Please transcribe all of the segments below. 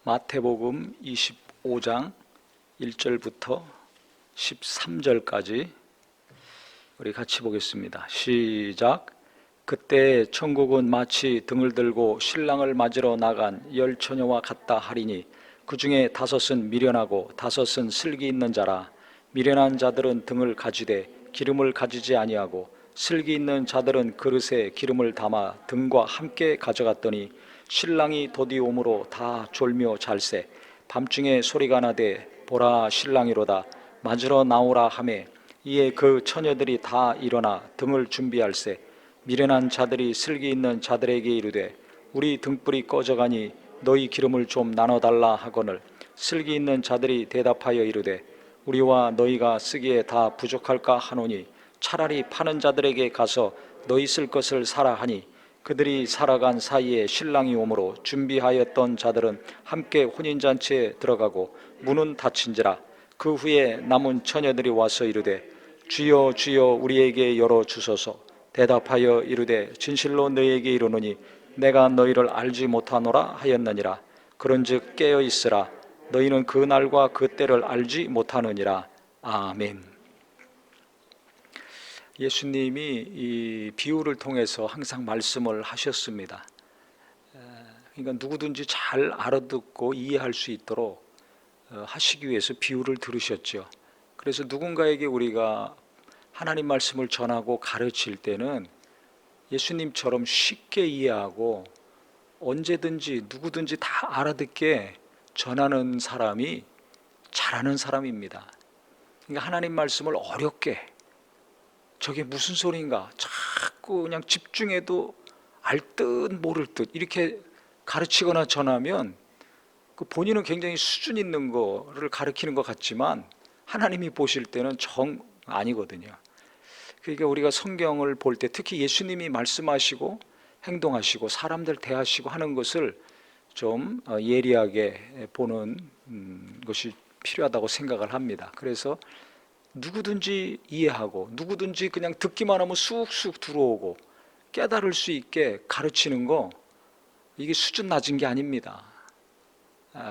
마태복음 25장 1절부터 13절까지 우리 같이 보겠습니다. 시작. 그때 천국은 마치 등을 들고 신랑을 맞으러 나간 10처녀와 같다 하리니 그 중에 5은 미련하고 5은 슬기 있는 자라. 미련한 자들은 등을 가지되 기름을 가지지 아니하고 슬기 있는 자들은 그릇에 기름을 담아 등과 함께 가져갔더니 신랑이 도디 오므로 다 졸며 잘세. 밤중에 소리가 나되 보라 신랑이로다 맞으러 나오라 하매 이에 그 처녀들이 다 일어나 등을 준비할세. 미련한 자들이 슬기 있는 자들에게 이르되 우리 등불이 꺼져가니 너희 기름을 좀 나눠달라 하거늘 슬기 있는 자들이 대답하여 이르되 우리와 너희가 쓰기에 다 부족할까 하노니 차라리 파는 자들에게 가서 너희 쓸 것을 사라 하니 그들이 살아간 사이에 신랑이 오므로 준비하였던 자들은 함께 혼인잔치에 들어가고 문은 닫힌지라. 그 후에 남은 처녀들이 와서 이르되 주여 주여 우리에게 열어주소서. 대답하여 이르되 진실로 너희에게 이르노니 내가 너희를 알지 못하노라 하였느니라. 그런즉 깨어있으라. 너희는 그 날과 그 때를 알지 못하느니라. 아멘. 예수님이 이 비유를 통해서 항상 말씀을 하셨습니다. 그러니까 누구든지 잘 알아듣고 이해할 수 있도록 하시기 위해서 비유를 들으셨죠. 그래서 누군가에게 우리가 하나님 말씀을 전하고 가르칠 때는 예수님처럼 쉽게 이해하고 언제든지 누구든지 다 알아듣게 전하는 사람이 잘하는 사람입니다. 그러니까 하나님 말씀을 어렵게 저게 무슨 소리인가 자꾸 그냥 집중해도 알 듯 모를 듯 이렇게 가르치거나 전하면 그 본인은 굉장히 수준 있는 거를 가르치는 것 같지만 하나님이 보실 때는 정 아니거든요. 그러니까 우리가 성경을 볼 때 특히 예수님이 말씀하시고 행동하시고 사람들 대하시고 하는 것을 좀 예리하게 보는 것이 필요하다고 생각을 합니다. 그래서 누구든지 이해하고 누구든지 그냥 듣기만 하면 쑥쑥 들어오고 깨달을 수 있게 가르치는 거, 이게 수준 낮은 게 아닙니다.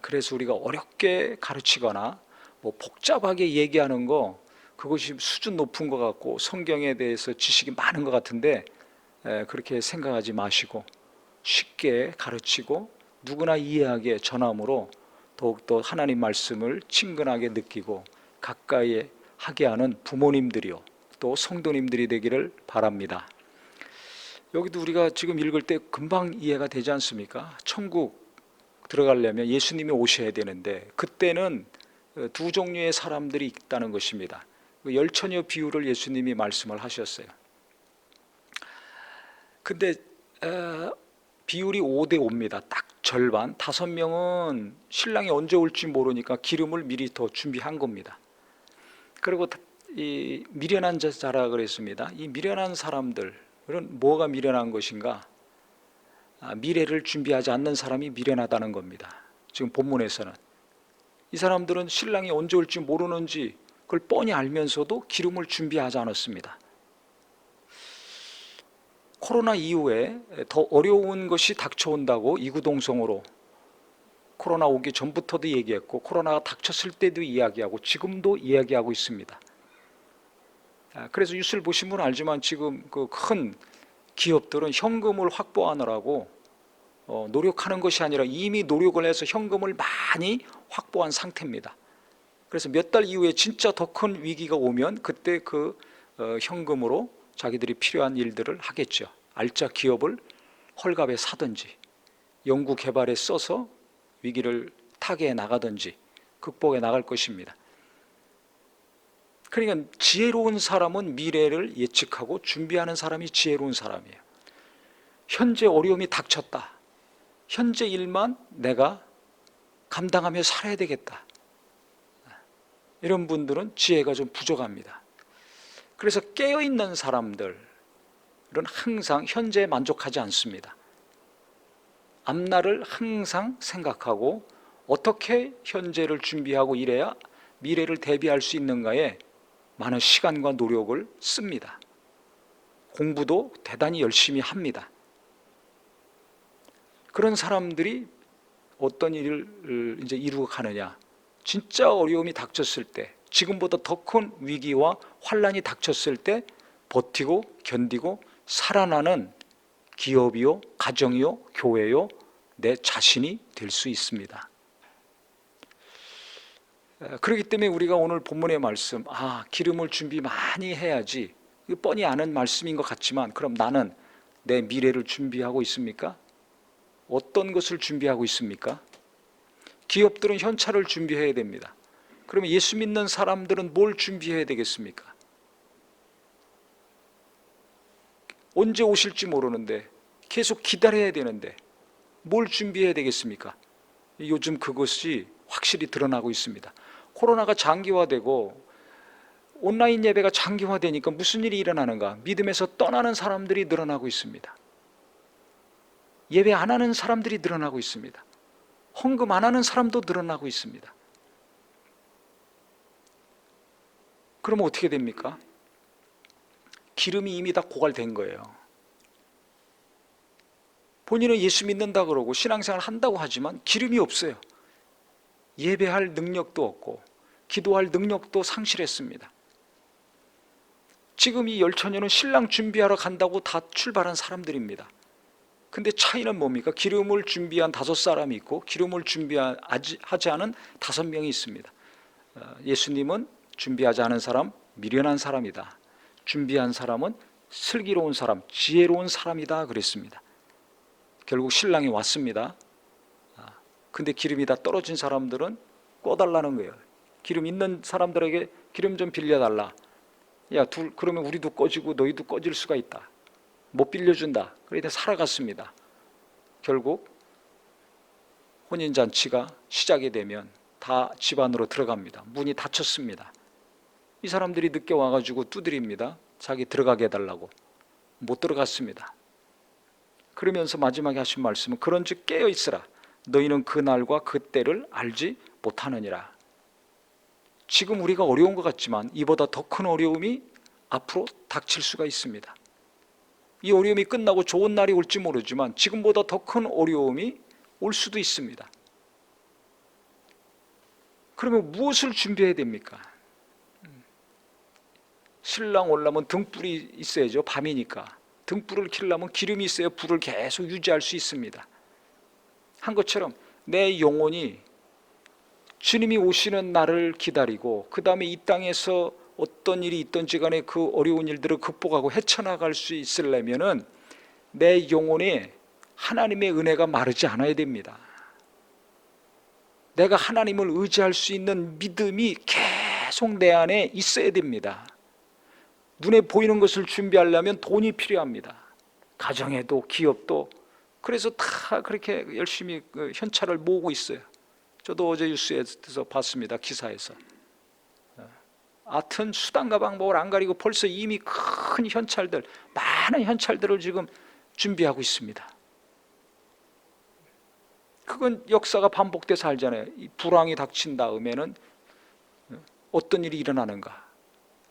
그래서 우리가 어렵게 가르치거나 뭐 복잡하게 얘기하는 거, 그것이 수준 높은 것 같고 성경에 대해서 지식이 많은 것 같은데 그렇게 생각하지 마시고 쉽게 가르치고 누구나 이해하게 전함으로 더욱더 하나님 말씀을 친근하게 느끼고 가까이 하게 하는 부모님들이요 또 성도님들이 되기를 바랍니다. 여기도 우리가 지금 읽을 때 금방 이해가 되지 않습니까? 천국 들어가려면 예수님이 오셔야 되는데 그때는 두 종류의 사람들이 있다는 것입니다. 열처녀 비유를 예수님이 말씀을 하셨어요. 근데 비율이 5대5입니다. 딱 절반. 5명은 신랑이 언제 올지 모르니까 기름을 미리 더 준비한 겁니다. 그리고 이 미련한 자라 그랬습니다. 이 미련한 사람들은 뭐가 미련한 것인가? 미래를 준비하지 않는 사람이 미련하다는 겁니다. 지금 본문에서는 이 사람들은 신랑이 언제 올지 모르는지 그걸 뻔히 알면서도 기름을 준비하지 않았습니다. 코로나 이후에 더 어려운 것이 닥쳐온다고 이구동성으로 코로나 오기 전부터도 얘기했고 코로나가 닥쳤을 때도 이야기하고 지금도 이야기하고 있습니다. 그래서 뉴스를 보신 분은 알지만 지금 그 큰 기업들은 현금을 확보하느라고 노력하는 것이 아니라 이미 노력을 해서 현금을 많이 확보한 상태입니다. 그래서 몇 달 이후에 진짜 더 큰 위기가 오면 그때 그 현금으로 자기들이 필요한 일들을 하겠죠. 알짜 기업을 헐값에 사든지 연구 개발에 써서 위기를 타개해 나가든지 극복해 나갈 것입니다. 그러니까 지혜로운 사람은 미래를 예측하고 준비하는 사람이 지혜로운 사람이에요. 현재 어려움이 닥쳤다. 현재 일만 내가 감당하며 살아야 되겠다. 이런 분들은 지혜가 좀 부족합니다. 그래서 깨어있는 사람들은 항상 현재에 만족하지 않습니다. 앞날을 항상 생각하고 어떻게 현재를 준비하고 이래야 미래를 대비할 수 있는가에 많은 시간과 노력을 씁니다. 공부도 대단히 열심히 합니다. 그런 사람들이 어떤 일을 이제 이루어 가느냐? 진짜 어려움이 닥쳤을 때, 지금보다 더 큰 위기와 환란이 닥쳤을 때 버티고 견디고 살아나는 기업이요, 가정이요, 교회요, 내 자신이 될 수 있습니다. 그렇기 때문에 우리가 오늘 본문의 말씀, 기름을 준비 많이 해야지, 뻔히 아는 말씀인 것 같지만, 그럼 나는 내 미래를 준비하고 있습니까? 어떤 것을 준비하고 있습니까? 기업들은 현찰을 준비해야 됩니다. 그러면 예수 믿는 사람들은 뭘 준비해야 되겠습니까? 언제 오실지 모르는데, 계속 기다려야 되는데 뭘 준비해야 되겠습니까? 요즘 그것이 확실히 드러나고 있습니다. 코로나가 장기화되고 온라인 예배가 장기화되니까 무슨 일이 일어나는가? 믿음에서 떠나는 사람들이 늘어나고 있습니다. 예배 안 하는 사람들이 늘어나고 있습니다. 헌금 안 하는 사람도 늘어나고 있습니다. 그러면 어떻게 됩니까? 기름이 이미 다 고갈된 거예요. 본인은 예수 믿는다 그러고 신앙생활 한다고 하지만 기름이 없어요. 예배할 능력도 없고 기도할 능력도 상실했습니다. 지금 이 열처녀는 신랑 준비하러 간다고 다 출발한 사람들입니다. 근데 차이는 뭡니까? 기름을 준비한 5사람이 있고 기름을 준비하지 않은 5명이 있습니다. 예수님은 준비하지 않은 사람, 미련한 사람이다. 준비한 사람은 슬기로운 사람, 지혜로운 사람이다 그랬습니다. 결국 신랑이 왔습니다. 근데 기름이 다 떨어진 사람들은 꺼달라는 거예요. 기름 있는 사람들에게 기름 좀 빌려달라. 야, 그러면 우리도 꺼지고 너희도 꺼질 수가 있다. 못 빌려준다. 그래서 살아갔습니다. 결국 혼인잔치가 시작이 되면 다 집 안으로 들어갑니다. 문이 닫혔습니다. 이 사람들이 늦게 와가지고 두드립니다. 자기 들어가게 해달라고. 못 들어갔습니다. 그러면서 마지막에 하신 말씀은 그런즉 깨어있으라. 너희는 그 날과 그 때를 알지 못하느니라. 지금 우리가 어려운 것 같지만 이보다 더 큰 어려움이 앞으로 닥칠 수가 있습니다. 이 어려움이 끝나고 좋은 날이 올지 모르지만 지금보다 더 큰 어려움이 올 수도 있습니다. 그러면 무엇을 준비해야 됩니까? 신랑 오려면 등불이 있어야죠. 밤이니까. 등불을 켜려면 기름이 있어야 불을 계속 유지할 수 있습니다. 한 것처럼 내 영혼이 주님이 오시는 날을 기다리고 그 다음에 이 땅에서 어떤 일이 있든지 간에 그 어려운 일들을 극복하고 헤쳐나갈 수 있으려면 내 영혼에 하나님의 은혜가 마르지 않아야 됩니다. 내가 하나님을 의지할 수 있는 믿음이 계속 내 안에 있어야 됩니다. 눈에 보이는 것을 준비하려면 돈이 필요합니다. 가정에도 기업도. 그래서 다 그렇게 열심히 현찰을 모으고 있어요. 저도 어제 뉴스에서 봤습니다. 기사에서. 하여튼 수단과 방법을 안 가리고 벌써 이미 큰 현찰들, 많은 현찰들을 지금 준비하고 있습니다. 그건 역사가 반복돼서 알잖아요. 이 불황이 닥친 다음에는 어떤 일이 일어나는가.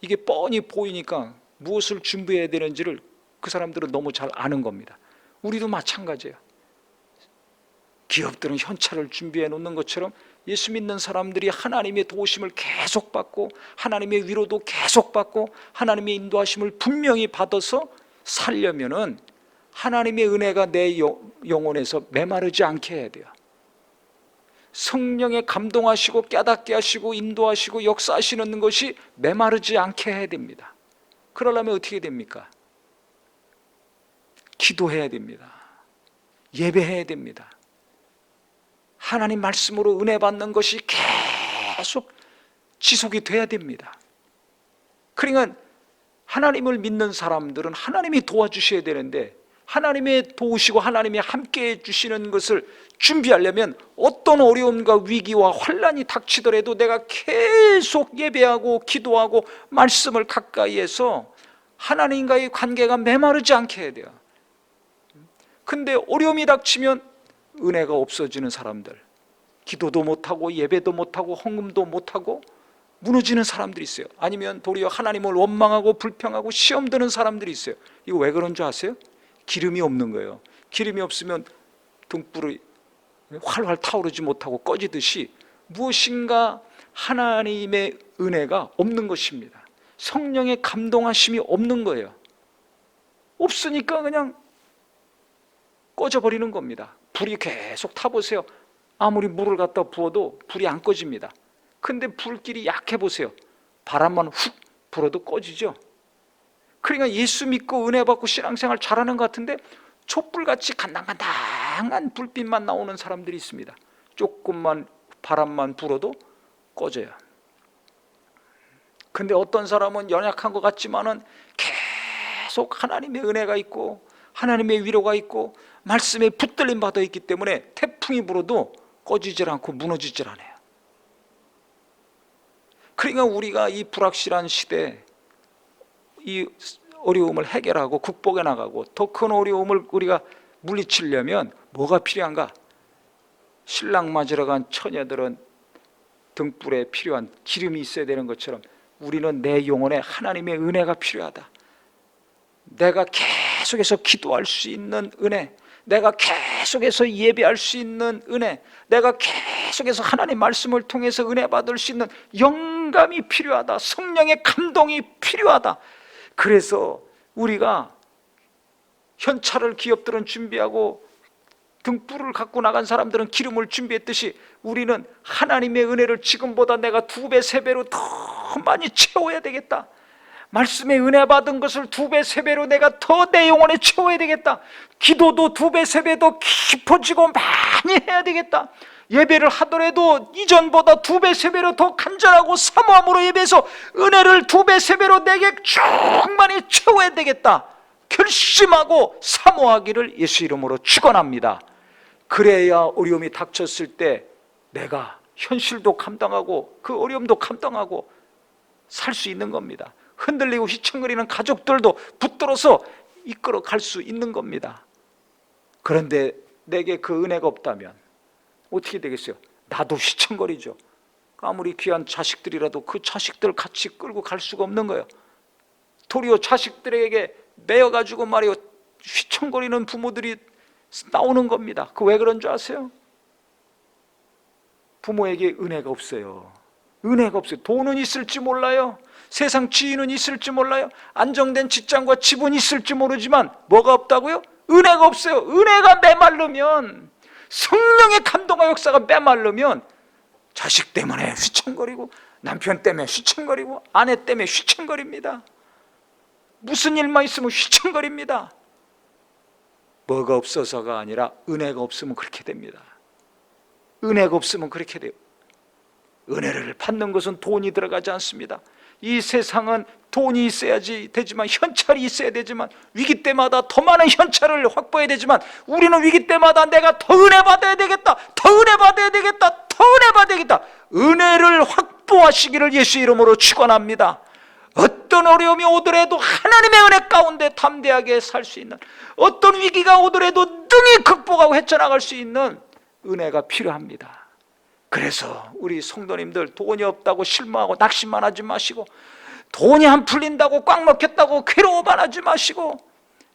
이게 뻔히 보이니까 무엇을 준비해야 되는지를 그 사람들은 너무 잘 아는 겁니다. 우리도 마찬가지예요. 기업들은 현찰을 준비해 놓는 것처럼 예수 믿는 사람들이 하나님의 도우심을 계속 받고 하나님의 위로도 계속 받고 하나님의 인도하심을 분명히 받아서 살려면은 하나님의 은혜가 내 영혼에서 메마르지 않게 해야 돼요. 성령에 감동하시고 깨닫게 하시고 인도하시고 역사하시는 것이 메마르지 않게 해야 됩니다. 그러려면 어떻게 됩니까? 기도해야 됩니다. 예배해야 됩니다. 하나님 말씀으로 은혜 받는 것이 계속 지속이 돼야 됩니다. 그러니까 하나님을 믿는 사람들은 하나님이 도와주셔야 되는데 하나님의 도우시고 하나님이 함께해 주시는 것을 준비하려면 어떤 어려움과 위기와 환란이 닥치더라도 내가 계속 예배하고 기도하고 말씀을 가까이 해서 하나님과의 관계가 메마르지 않게 해야 돼요. 근데 어려움이 닥치면 은혜가 없어지는 사람들, 기도도 못하고 예배도 못하고 헌금도 못하고 무너지는 사람들이 있어요. 아니면 도리어 하나님을 원망하고 불평하고 시험 드는 사람들이 있어요. 이거 왜 그런 줄 아세요? 기름이 없는 거예요. 기름이 없으면 등불이 활활 타오르지 못하고 꺼지듯이 무엇인가 하나님의 은혜가 없는 것입니다. 성령의 감동하심이 없는 거예요. 없으니까 그냥 꺼져버리는 겁니다. 불이 계속 타보세요. 아무리 물을 갖다 부어도 불이 안 꺼집니다. 근데 불길이 약해 보세요. 바람만 훅 불어도 꺼지죠. 그러니까 예수 믿고 은혜 받고 신앙생활 잘하는 것 같은데 촛불같이 간당간당한 불빛만 나오는 사람들이 있습니다. 조금만 바람만 불어도 꺼져요. 근데 어떤 사람은 연약한 것 같지만은 계속 하나님의 은혜가 있고 하나님의 위로가 있고 말씀에 붙들림 받아 있기 때문에 태풍이 불어도 꺼지질 않고 무너지질 않아요. 그러니까 우리가 이 불확실한 시대에 이 어려움을 해결하고 극복해 나가고 더 큰 어려움을 우리가 물리치려면 뭐가 필요한가? 신랑 맞으러 간 처녀들은 등불에 필요한 기름이 있어야 되는 것처럼 우리는 내 영혼에 하나님의 은혜가 필요하다. 내가 계속해서 기도할 수 있는 은혜, 내가 계속해서 예배할 수 있는 은혜, 내가 계속해서 하나님 말씀을 통해서 은혜 받을 수 있는 영감이 필요하다. 성령의 감동이 필요하다. 그래서 우리가 현찰을 기업들은 준비하고 등불을 갖고 나간 사람들은 기름을 준비했듯이 우리는 하나님의 은혜를 지금보다 내가 2배, 3배로 더 많이 채워야 되겠다. 말씀에 은혜 받은 것을 2배, 3배로 내가 더 내 영혼에 채워야 되겠다. 기도도 2배, 3배 더 깊어지고 많이 해야 되겠다. 예배를 하더라도 이전보다 2배, 3배로 더 간절하고 사모함으로 예배해서 은혜를 2배, 3배로 내게 충만히 채워야 되겠다. 결심하고 사모하기를 예수 이름으로 축원합니다. 그래야 어려움이 닥쳤을 때 내가 현실도 감당하고 그 어려움도 감당하고 살 수 있는 겁니다. 흔들리고 휘청거리는 가족들도 붙들어서 이끌어 갈 수 있는 겁니다. 그런데 내게 그 은혜가 없다면 어떻게 되겠어요? 나도 휘청거리죠. 아무리 귀한 자식들이라도 그 자식들 같이 끌고 갈 수가 없는 거예요. 도리어 자식들에게 매여가지고 말이요 휘청거리는 부모들이 나오는 겁니다. 그 왜 그런 줄 아세요? 부모에게 은혜가 없어요. 은혜가 없어요. 돈은 있을지 몰라요. 세상 지위는 있을지 몰라요. 안정된 직장과 집은 있을지 모르지만 뭐가 없다고요? 은혜가 없어요. 은혜가 메마르면, 성령의 감동과 역사가 메마르면 자식 때문에 휘청거리고 남편 때문에 휘청거리고 아내 때문에 휘청거립니다. 무슨 일만 있으면 휘청거립니다. 뭐가 없어서가 아니라 은혜가 없으면 그렇게 됩니다. 은혜가 없으면 그렇게 돼요. 은혜를 받는 것은 돈이 들어가지 않습니다. 이 세상은 돈이 있어야지 되지만, 현찰이 있어야 되지만, 위기 때마다 더 많은 현찰을 확보해야 되지만, 우리는 위기 때마다 내가 더 은혜 받아야 되겠다, 더 은혜 받아야 되겠다, 더 은혜 받아야 되겠다. 은혜를 확보하시기를 예수 이름으로 축원합니다. 어떤 어려움이 오더라도 하나님의 은혜 가운데 담대하게 살 수 있는, 어떤 위기가 오더라도 능히 극복하고 헤쳐나갈 수 있는 은혜가 필요합니다. 그래서 우리 성도님들 돈이 없다고 실망하고 낙심만 하지 마시고, 돈이 안 풀린다고 꽉 막혔다고 괴로워만 하지 마시고,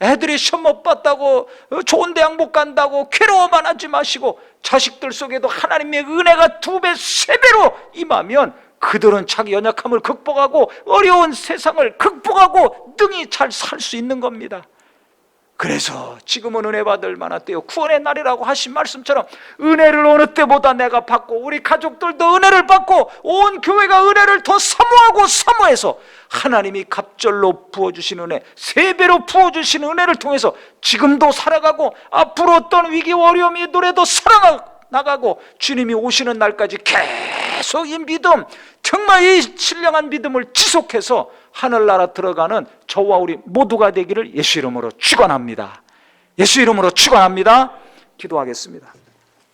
애들이 시험 못 봤다고 좋은 대학 못 간다고 괴로워만 하지 마시고, 자식들 속에도 하나님의 은혜가 2배, 3배로 임하면 그들은 자기 연약함을 극복하고 어려운 세상을 극복하고 능히 잘 살 수 있는 겁니다. 그래서 지금은 은혜 받을 만한 때요, 구원의 날이라고 하신 말씀처럼 은혜를 어느 때보다 내가 받고 우리 가족들도 은혜를 받고 온 교회가 은혜를 더 사모하고 사모해서 하나님이 갑절로 부어주신 은혜, 3배로 부어주신 은혜를 통해서 지금도 살아가고 앞으로 어떤 위기와 어려움이 있더라도 살아나가고 주님이 오시는 날까지 계속 이 믿음, 정말 이 신령한 믿음을 지속해서 하늘나라 들어가는 저와 우리 모두가 되기를 예수 이름으로 축원합니다. 예수 이름으로 축원합니다. 기도하겠습니다.